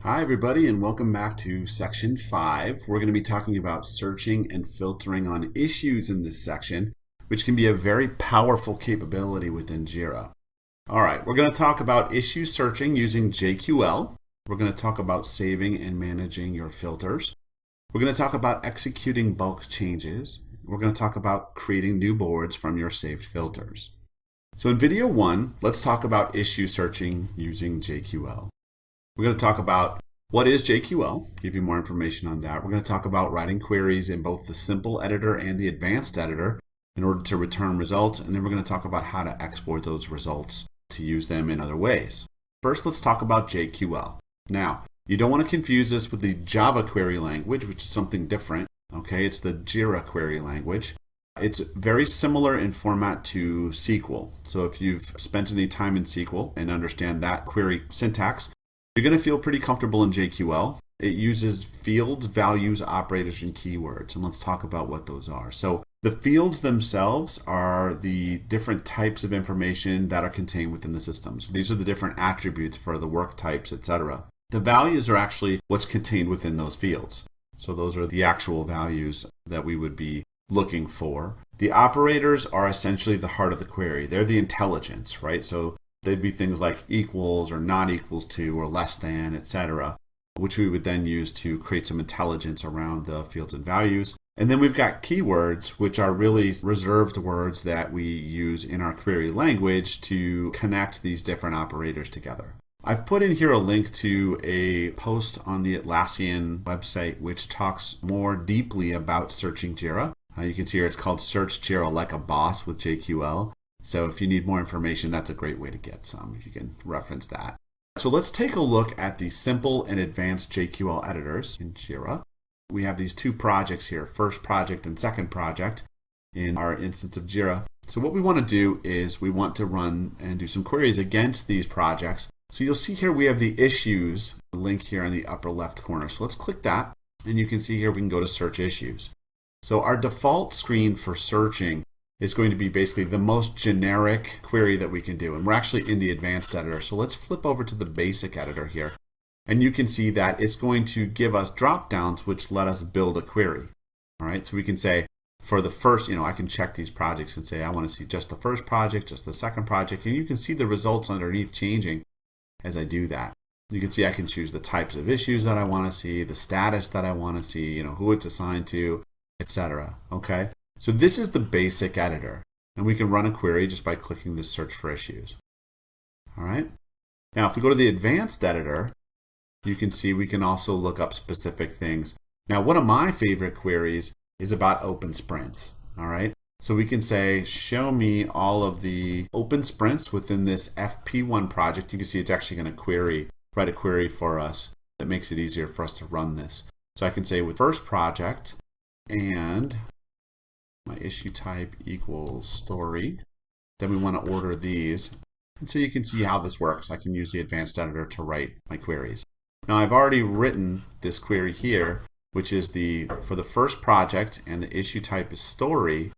Hi everybody, and welcome back to section 5. We're going to be talking about searching and filtering on issues in this section, which can be a very powerful capability within JIRA. Alright, we're going to talk about issue searching using JQL. We're going to talk about saving and managing your filters. We're going to talk about executing bulk changes. We're going to talk about creating new boards from your saved filters. So in video 1, let's talk about issue searching using JQL. We're going to talk about what is JQL, give you more information on that. We're going to talk about writing queries in both the simple editor and the advanced editor in order to return results, and then we're going to talk about how to export those results to use them in other ways. First, let's talk about JQL. Now, you don't want to confuse this with the Java query language, which is something different. Okay, it's the JIRA query language. It's very similar in format to SQL. So if you've spent any time in SQL and understand that query syntax, you're going to feel pretty comfortable in JQL. It uses fields, values, operators, and keywords. And let's talk about what those are. So the fields themselves are the different types of information that are contained within the system. So these are the different attributes for the work types, etc. The values are actually what's contained within those fields. So those are the actual values that we would be looking for. The operators are essentially the heart of the query. They're the intelligence, right? So they'd be things like equals or not equals to or less than, etc., which we would then use to create some intelligence around the fields and values. And then we've got keywords, which are really reserved words that we use in our query language to connect these different operators together. I've put in here a link to a post on the Atlassian website, which talks more deeply about searching JIRA. You can see here it's called Search JIRA Like a Boss with JQL. So if you need more information, that's a great way to get some, if you can reference that. So let's take a look at the simple and advanced JQL editors in JIRA. We have these two projects here, first project and second project in our instance of JIRA. So what we want to do is we want to run and do some queries against these projects. So you'll see here we have the issues link here in the upper left corner. So let's click that, and you can see here we can go to search issues. So our default screen for searching is going to be basically the most generic query that we can do. And we're actually in the advanced editor. So let's flip over to the basic editor here. And you can see that it's going to give us drop downs which let us build a query. All right, so we can say for the first, I can check these projects and say I want to see just the first project, just the second project. And you can see the results underneath changing as I do that. You can see I can choose the types of issues that I want to see, the status that I want to see, who it's assigned to, etc. Okay. So this is the basic editor, and we can run a query just by clicking this search for issues. All right. Now, if we go to the advanced editor, you can see we can also look up specific things. Now, one of my favorite queries is about open sprints. All right. So we can say, show me all of the open sprints within this FP1 project. You can see it's actually going to write a query for us that makes it easier for us to run this. So I can say with first project and my issue type equals story. Then we want to order these. And so you can see how this works. I can use the advanced editor to write my queries. Now I've already written this query here, which is for the first project, and the issue type is story.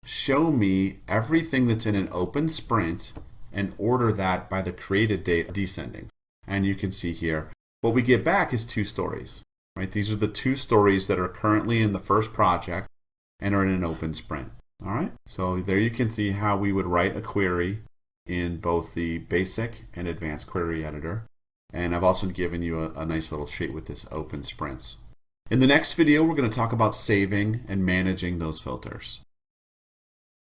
Show me everything that's in an open sprint and order that by the created date descending. And you can see here, what we get back is two stories. Right? These are the two stories that are currently in the first project and are in an open sprint. All right, so there you can see how we would write a query in both the basic and advanced query editor. And I've also given you a nice little sheet with this open sprints. In the next video, we're going to talk about saving and managing those filters.